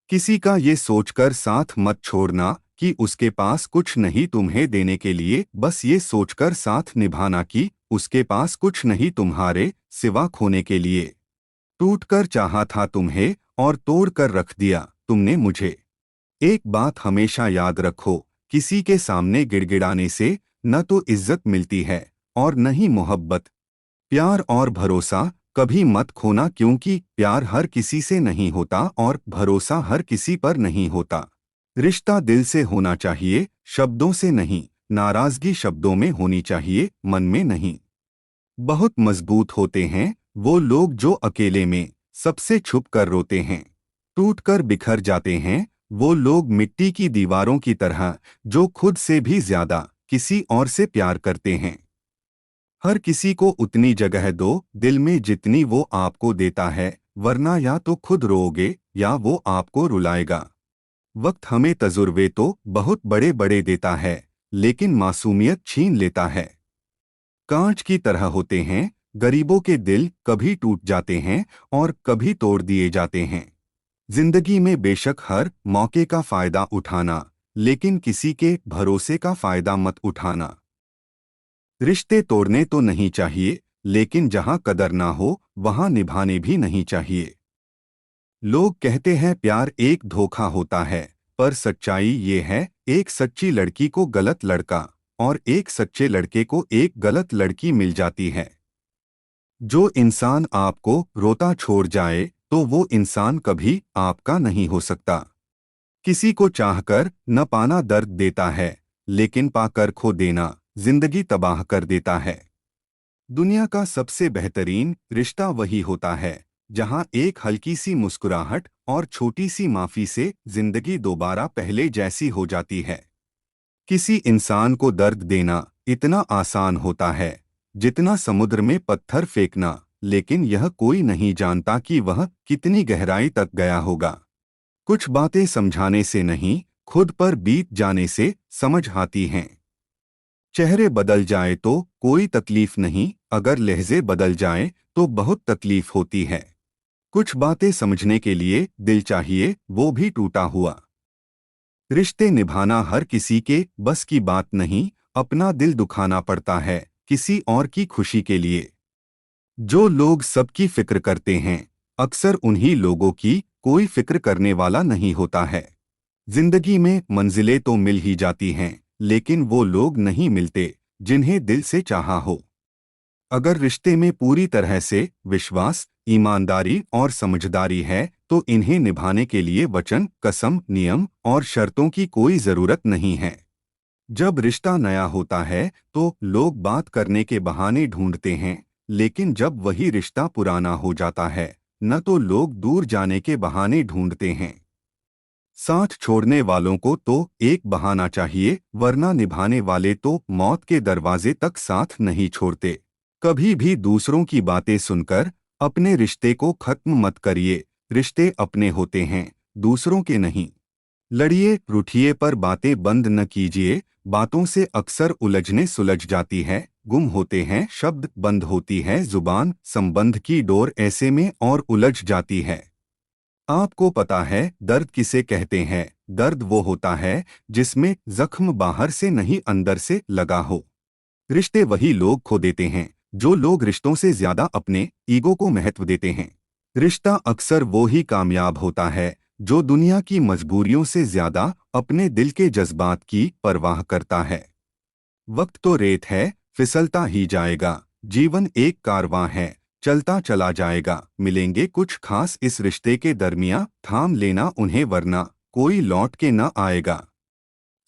किसी का ये सोचकर साथ मत छोड़ना कि उसके पास कुछ नहीं तुम्हें देने के लिए, बस ये सोचकर साथ निभाना कि उसके पास कुछ नहीं तुम्हारे सिवा खोने के लिए। टूट कर चाहा था तुम्हें और तोड़ कर रख दिया तुमने मुझे। एक बात हमेशा याद रखो, किसी के सामने गिड़गिड़ाने से न तो इज्जत मिलती है और न ही मोहब्बत। प्यार और भरोसा कभी मत खोना, क्योंकि प्यार हर किसी से नहीं होता और भरोसा हर किसी पर नहीं होता। रिश्ता दिल से होना चाहिए, शब्दों से नहीं। नाराजगी शब्दों में होनी चाहिए, मन में नहीं। बहुत मजबूत होते हैं वो लोग जो अकेले में सबसे छुप कर रोते हैं। टूट कर बिखर जाते हैं वो लोग मिट्टी की दीवारों की तरह, जो खुद से भी ज्यादा किसी और से प्यार करते हैं। हर किसी को उतनी जगह दो दिल में जितनी वो आपको देता है, वरना या तो खुद रोओगे या वो आपको रुलाएगा। वक्त हमें तजुर्बे तो बहुत बड़े बड़े देता है, लेकिन मासूमियत छीन लेता है। कांच की तरह होते हैं गरीबों के दिल, कभी टूट जाते हैं और कभी तोड़ दिए जाते हैं। जिंदगी में बेशक हर मौके का फायदा उठाना, लेकिन किसी के भरोसे का फायदा मत उठाना। रिश्ते तोड़ने तो नहीं चाहिए, लेकिन जहां कदर ना हो वहां निभाने भी नहीं चाहिए। लोग कहते हैं प्यार एक धोखा होता है, पर सच्चाई ये है, एक सच्ची लड़की को गलत लड़का और एक सच्चे लड़के को एक गलत लड़की मिल जाती है। जो इंसान आपको रोता छोड़ जाए तो वो इंसान कभी आपका नहीं हो सकता। किसी को चाहकर न पाना दर्द देता है, लेकिन पाकर खो देना जिंदगी तबाह कर देता है। दुनिया का सबसे बेहतरीन रिश्ता वही होता है जहां एक हल्की सी मुस्कुराहट और छोटी सी माफी से जिंदगी दोबारा पहले जैसी हो जाती है। किसी इंसान को दर्द देना इतना आसान होता है जितना समुद्र में पत्थर फेंकना, लेकिन यह कोई नहीं जानता कि वह कितनी गहराई तक गया होगा। कुछ बातें समझाने से नहीं, खुद पर बीत जाने से समझ आती हैं। चेहरे बदल जाए तो कोई तकलीफ नहीं, अगर लहजे बदल जाए तो बहुत तकलीफ होती है। कुछ बातें समझने के लिए दिल चाहिए, वो भी टूटा हुआ। रिश्ते निभाना हर किसी के बस की बात नहीं, अपना दिल दुखाना पड़ता है किसी और की खुशी के लिए। जो लोग सबकी फिक्र करते हैं, अक्सर उन्हीं लोगों की कोई फिक्र करने वाला नहीं होता है। जिंदगी में मंजिलें तो मिल ही जाती हैं, लेकिन वो लोग नहीं मिलते जिन्हें दिल से चाहा हो। अगर रिश्ते में पूरी तरह से विश्वास, ईमानदारी और समझदारी है, तो इन्हें निभाने के लिए वचन, कसम, नियम और शर्तों की कोई जरूरत नहीं है। जब रिश्ता नया होता है तो लोग बात करने के बहाने ढूंढते हैं, लेकिन जब वही रिश्ता पुराना हो जाता है, न तो लोग दूर जाने के बहाने ढूंढते हैं। साथ छोड़ने वालों को तो एक बहाना चाहिए, वरना निभाने वाले तो मौत के दरवाजे तक साथ नहीं छोड़ते। कभी भी दूसरों की बातें सुनकर अपने रिश्ते को खत्म मत करिए। रिश्ते अपने होते हैं, दूसरों के नहीं। लड़िए रूठिए पर बातें बंद न कीजिए, बातों से अक्सर उलझने सुलझ जाती है, गुम होते हैं शब्द, बंद होती है जुबान, संबंध की डोर ऐसे में और उलझ जाती है। आपको पता है दर्द किसे कहते हैं? दर्द वो होता है जिसमें जख्म बाहर से नहीं अंदर से लगा हो। रिश्ते वही लोग खो देते हैं जो लोग रिश्तों से ज्यादा अपने ईगो को महत्व देते हैं। रिश्ता अक्सर वो ही कामयाब होता है जो दुनिया की मजबूरियों से ज्यादा अपने दिल के जज्बात की परवाह करता है। वक्त तो रेत है, फिसलता ही जाएगा। जीवन एक कारवां है, चलता चला जाएगा। मिलेंगे कुछ खास इस रिश्ते के दरमियां, थाम लेना उन्हें वरना कोई लौट के न आएगा।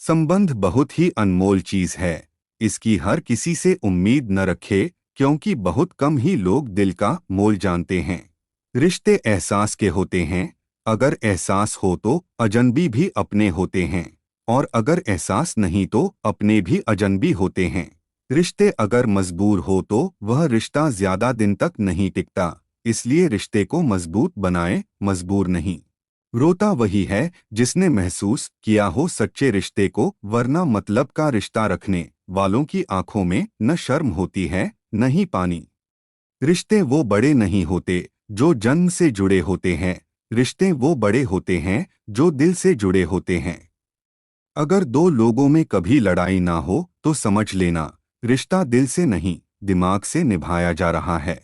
संबंध बहुत ही अनमोल चीज है, इसकी हर किसी से उम्मीद न रखे, क्योंकि बहुत कम ही लोग दिल का मोल जानते हैं। रिश्ते एहसास के होते हैं, अगर एहसास हो तो अजनबी भी अपने होते हैं, और अगर एहसास नहीं तो अपने भी अजनबी होते हैं। रिश्ते अगर मजबूर हो तो वह रिश्ता ज्यादा दिन तक नहीं टिकता, इसलिए रिश्ते को मजबूत बनाए, मजबूर नहीं। रोता वही है जिसने महसूस किया हो सच्चे रिश्ते को, वरना मतलब का रिश्ता रखने वालों की आंखों में न शर्म होती है न ही पानी। रिश्ते वो बड़े नहीं होते जो जन्म से जुड़े होते हैं, रिश्ते वो बड़े होते हैं जो दिल से जुड़े होते हैं। अगर दो लोगों में कभी लड़ाई ना हो तो समझ लेना रिश्ता दिल से नहीं, दिमाग से निभाया जा रहा है।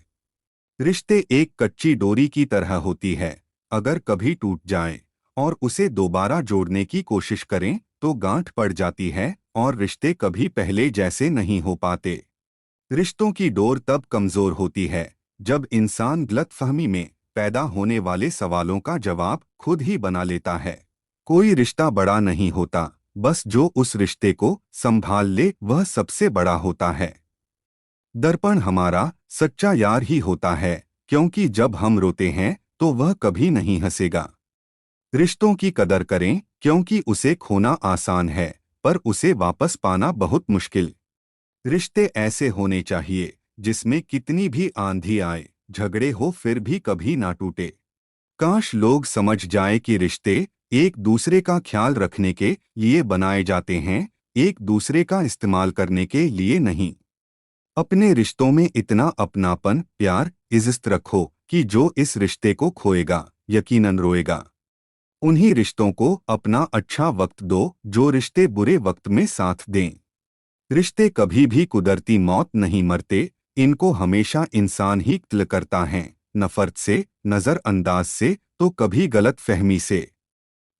रिश्ते एक कच्ची डोरी की तरह होती है। अगर कभी टूट जाए और उसे दोबारा जोड़ने की कोशिश करें तो गांठ पड़ जाती है और रिश्ते कभी पहले जैसे नहीं हो पाते। रिश्तों की डोर तब कमजोर होती है जब इंसान गलतफहमी में पैदा होने वाले सवालों का जवाब खुद ही बना लेता है। कोई रिश्ता बड़ा नहीं होता, बस जो उस रिश्ते को संभाल ले वह सबसे बड़ा होता है। दर्पण हमारा सच्चा यार ही होता है, क्योंकि जब हम रोते हैं तो वह कभी नहीं हंसेगा। रिश्तों की कदर करें, क्योंकि उसे खोना आसान है पर उसे वापस पाना बहुत मुश्किल। रिश्ते ऐसे होने चाहिए जिसमें कितनी भी आंधी आए, झगड़े हो फिर भी कभी ना टूटे। काश लोग समझ जाएं कि रिश्ते एक दूसरे का ख्याल रखने के लिए बनाए जाते हैं, एक दूसरे का इस्तेमाल करने के लिए नहीं। अपने रिश्तों में इतना अपनापन, प्यार, इज्जत रखो कि जो इस रिश्ते को खोएगा यकीनन रोएगा। उन्हीं रिश्तों को अपना अच्छा वक्त दो जो रिश्ते बुरे वक्त में साथ दें। रिश्ते कभी भी कुदरती मौत नहीं मरते, इनको हमेशा इंसान ही कत्ल करता है। नफरत से, नजरअंदाज से, तो कभी गलत फहमी से।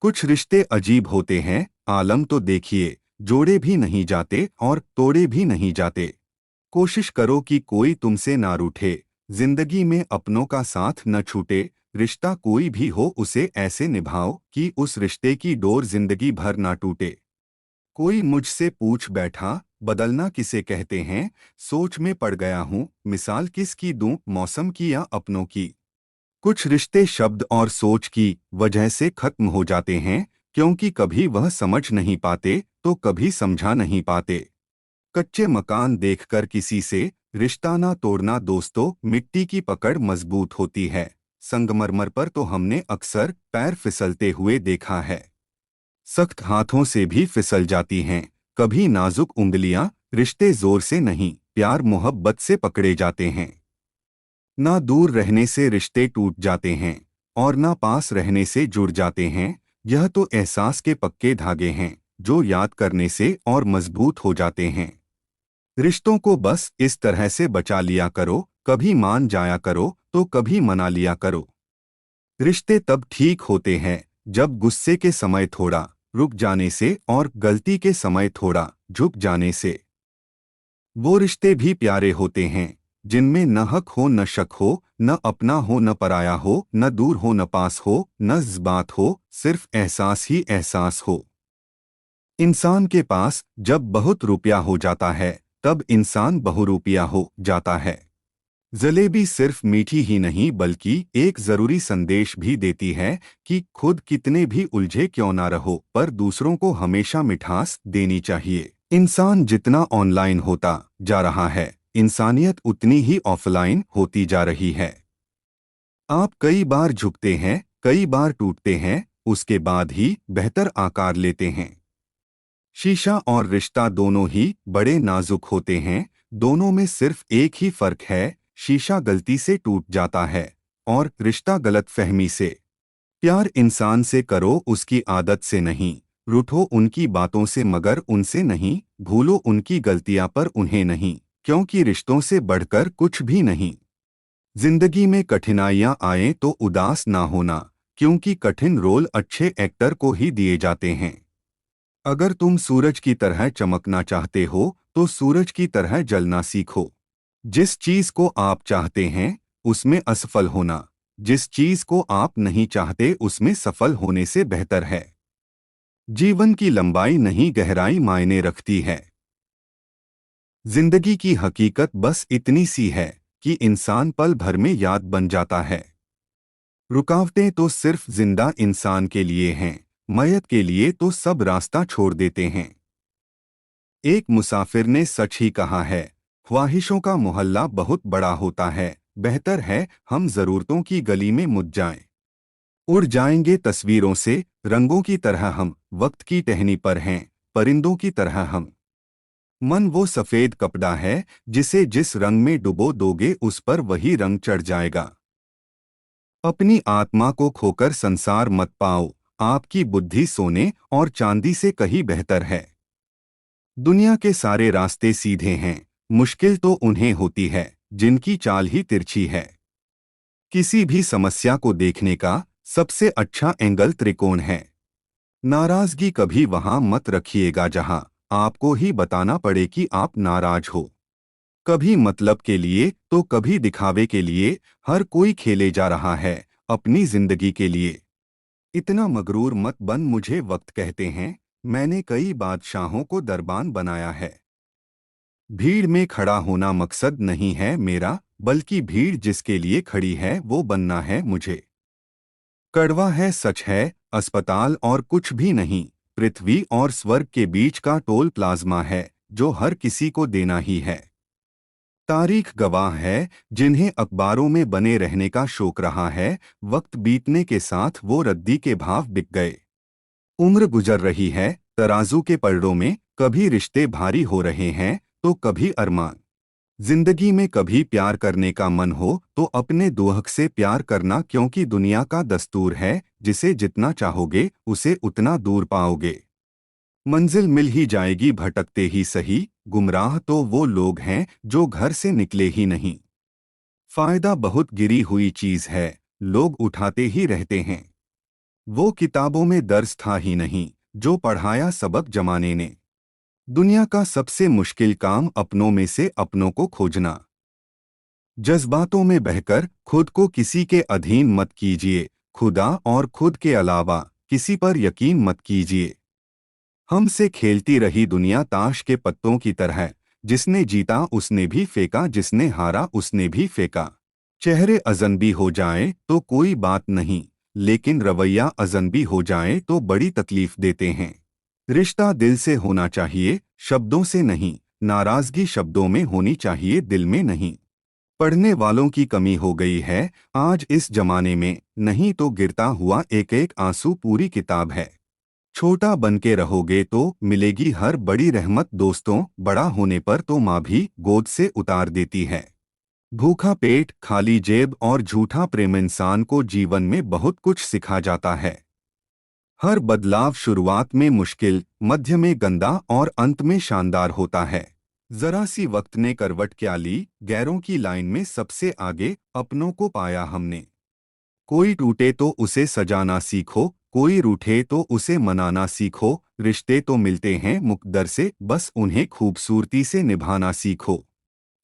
कुछ रिश्ते अजीब होते हैं, आलम तो देखिए, जोड़े भी नहीं जाते और तोड़े भी नहीं जाते। कोशिश करो कि कोई तुमसे ना रूठे, जिंदगी में अपनों का साथ न छूटे। रिश्ता कोई भी हो उसे ऐसे निभाओ कि उस रिश्ते की डोर जिंदगी भर ना टूटे। कोई मुझसे पूछ बैठा, बदलना किसे कहते हैं? सोच में पड़ गया हूँ, मिसाल किसकी दूं, मौसम की या अपनों की। कुछ रिश्ते शब्द और सोच की वजह से खत्म हो जाते हैं, क्योंकि कभी वह समझ नहीं पाते तो कभी समझा नहीं पाते। कच्चे मकान देखकर किसी से रिश्ता ना तोड़ना दोस्तों, मिट्टी की पकड़ मजबूत होती है, संगमरमर पर तो हमने अक्सर पैर फिसलते हुए देखा है। सख्त हाथों से भी फिसल जाती हैं, कभी नाजुक उंगलियां। रिश्ते जोर से नहीं, प्यार मोहब्बत से पकड़े जाते हैं। ना दूर रहने से रिश्ते टूट जाते हैं और ना पास रहने से जुड़ जाते हैं। यह तो एहसास के पक्के धागे हैं जो याद करने से और मजबूत हो जाते हैं। रिश्तों को बस इस तरह से बचा लिया करो, कभी मान जाया करो तो कभी मना लिया करो। रिश्ते तब ठीक होते हैं जब गुस्से के समय थोड़ा रुक जाने से और गलती के समय थोड़ा झुक जाने से। वो रिश्ते भी प्यारे होते हैं जिनमें न हक हो न शक हो, न अपना हो न पराया हो, न दूर हो न पास हो, न जज्बात हो, सिर्फ एहसास ही एहसास हो। इंसान के पास जब बहुत रुपया हो जाता है तब इंसान बहुरूपिया हो जाता है। जलेबी सिर्फ मीठी ही नहीं बल्कि एक जरूरी संदेश भी देती है कि खुद कितने भी उलझे क्यों ना रहो पर दूसरों को हमेशा मिठास देनी चाहिए। इंसान जितना ऑनलाइन होता जा रहा है, इंसानियत उतनी ही ऑफलाइन होती जा रही है। आप कई बार झुकते हैं, कई बार टूटते हैं, उसके बाद ही बेहतर आकार लेते हैं। शीशा और रिश्ता दोनों ही बड़े नाजुक होते हैं, दोनों में सिर्फ एक ही फर्क है, शीशा गलती से टूट जाता है और रिश्ता गलतफहमी से। प्यार इंसान से करो उसकी आदत से नहीं, रूठो उनकी बातों से मगर उनसे नहीं, भूलो उनकी गलतियां पर उन्हें नहीं, क्योंकि रिश्तों से बढ़कर कुछ भी नहीं। जिंदगी में कठिनाइयां आए तो उदास ना होना, क्योंकि कठिन रोल अच्छे एक्टर को ही दिए जाते हैं। अगर तुम सूरज की तरह चमकना चाहते हो तो सूरज की तरह जलना सीखो। जिस चीज को आप चाहते हैं उसमें असफल होना, जिस चीज को आप नहीं चाहते उसमें सफल होने से बेहतर है। जीवन की लंबाई नहीं गहराई मायने रखती है। जिंदगी की हकीकत बस इतनी सी है कि इंसान पल भर में याद बन जाता है। रुकावटें तो सिर्फ जिंदा इंसान के लिए हैं, मयत के लिए तो सब रास्ता छोड़ देते हैं। एक मुसाफिर ने सच ही कहा है, ख्वाहिशों का मोहल्ला बहुत बड़ा होता है, बेहतर है हम ज़रूरतों की गली में मुड़ जाएं। उड़ जाएंगे तस्वीरों से, रंगों की तरह हम, वक्त की टहनी पर हैं, परिंदों की तरह हम। मन वो सफ़ेद कपड़ा है जिसे जिस रंग में डुबो दोगे उस पर वही रंग चढ़ जाएगा। अपनी आत्मा को खोकर संसार मत पाओ, आपकी बुद्धि सोने और चांदी से कहीं बेहतर है। दुनिया के सारे रास्ते सीधे हैं, मुश्किल तो उन्हें होती है जिनकी चाल ही तिरछी है। किसी भी समस्या को देखने का सबसे अच्छा एंगल त्रिकोण है। नाराजगी कभी वहां मत रखिएगा जहां आपको ही बताना पड़े कि आप नाराज हो। कभी मतलब के लिए तो कभी दिखावे के लिए, हर कोई खेले जा रहा है अपनी जिंदगी के लिए। इतना मगरूर मत बन, मुझे वक्त कहते हैं, मैंने कई बादशाहों को दरबान बनाया है। भीड़ में खड़ा होना मकसद नहीं है मेरा, बल्कि भीड़ जिसके लिए खड़ी है वो बनना है मुझे। कड़वा है सच है, अस्पताल और कुछ भी नहीं, पृथ्वी और स्वर्ग के बीच का टोल प्लाज्मा है जो हर किसी को देना ही है। तारीख गवाह है, जिन्हें अखबारों में बने रहने का शौक रहा है, वक्त बीतने के साथ वो रद्दी के भाव बिक गए। उम्र गुजर रही है तराजू के पलड़ों में, कभी रिश्ते भारी हो रहे हैं तो कभी अरमान। जिंदगी में कभी प्यार करने का मन हो तो अपने दोहक से प्यार करना, क्योंकि दुनिया का दस्तूर है जिसे जितना चाहोगे उसे उतना दूर पाओगे। मंजिल मिल ही जाएगी भटकते ही सही, गुमराह तो वो लोग हैं जो घर से निकले ही नहीं। फायदा बहुत गिरी हुई चीज है, लोग उठाते ही रहते हैं। वो किताबों में दर्ज था ही नहीं जो पढ़ाया सबक जमाने ने। दुनिया का सबसे मुश्किल काम अपनों में से अपनों को खोजना। जज्बातों में बहकर खुद को किसी के अधीन मत कीजिए, खुदा और खुद के अलावा किसी पर यकीन मत कीजिए। हमसे खेलती रही दुनिया ताश के पत्तों की तरह, जिसने जीता उसने भी फेंका, जिसने हारा उसने भी फेंका। चेहरे अजनबी हो जाए तो कोई बात नहीं, लेकिन रवैया अजनबी हो जाए तो बड़ी तकलीफ देते हैं। रिश्ता दिल से होना चाहिए, शब्दों से नहीं। नाराजगी शब्दों में होनी चाहिए, दिल में नहीं। पढ़ने वालों की कमी हो गई है आज इस जमाने में, नहीं तो गिरता हुआ एक एक आंसू पूरी किताब है। छोटा बन के रहोगे तो मिलेगी हर बड़ी रहमत दोस्तों, बड़ा होने पर तो माँ भी गोद से उतार देती है। भूखा पेट, खाली जेब और झूठा प्रेम इंसान को जीवन में बहुत कुछ सिखा जाता है। हर बदलाव शुरुआत में मुश्किल, मध्य में गंदा और अंत में शानदार होता है। जरा सी वक्त ने करवट क्या ली, गैरों की लाइन में सबसे आगे अपनों को पाया हमने। कोई टूटे तो उसे सजाना सीखो, कोई रूठे तो उसे मनाना सीखो। रिश्ते तो मिलते हैं मुकद्दर से, बस उन्हें खूबसूरती से निभाना सीखो।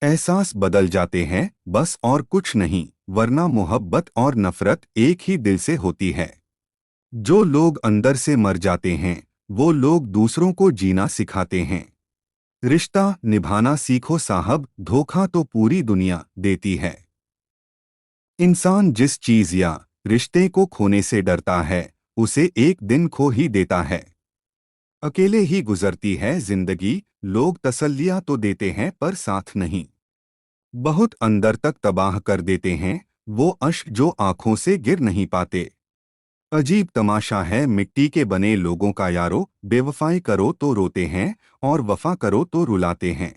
एहसास बदल जाते हैं बस, और कुछ नहीं, वरना मोहब्बत और नफरत एक ही दिल से होती है। जो लोग अंदर से मर जाते हैं वो लोग दूसरों को जीना सिखाते हैं। रिश्ता निभाना सीखो साहब, धोखा तो पूरी दुनिया देती है। इंसान जिस चीज या रिश्ते को खोने से डरता है उसे एक दिन खो ही देता है। अकेले ही गुजरती है जिंदगी, लोग तसल्लियां तो देते हैं पर साथ नहीं। बहुत अंदर तक तबाह कर देते हैं वो अश्क जो आंखों से गिर नहीं पाते। अजीब तमाशा है मिट्टी के बने लोगों का यारो, बेवफाई करो तो रोते हैं और वफा करो तो रुलाते हैं।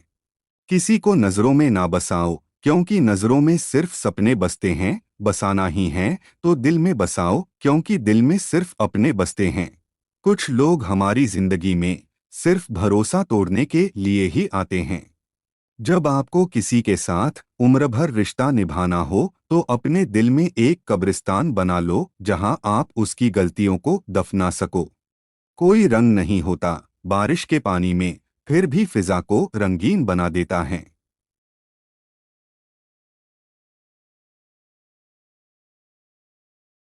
किसी को नजरों में ना बसाओ, क्योंकि नजरों में सिर्फ सपने बसते हैं। बसाना ही है तो दिल में बसाओ, क्योंकि दिल में सिर्फ अपने बसते हैं। कुछ लोग हमारी जिंदगी में सिर्फ भरोसा तोड़ने के लिए ही आते हैं। जब आपको किसी के साथ उम्र भर रिश्ता निभाना हो तो अपने दिल में एक कब्रिस्तान बना लो जहां आप उसकी गलतियों को दफना सको। कोई रंग नहीं होता बारिश के पानी में, फिर भी फिजा को रंगीन बना देता है।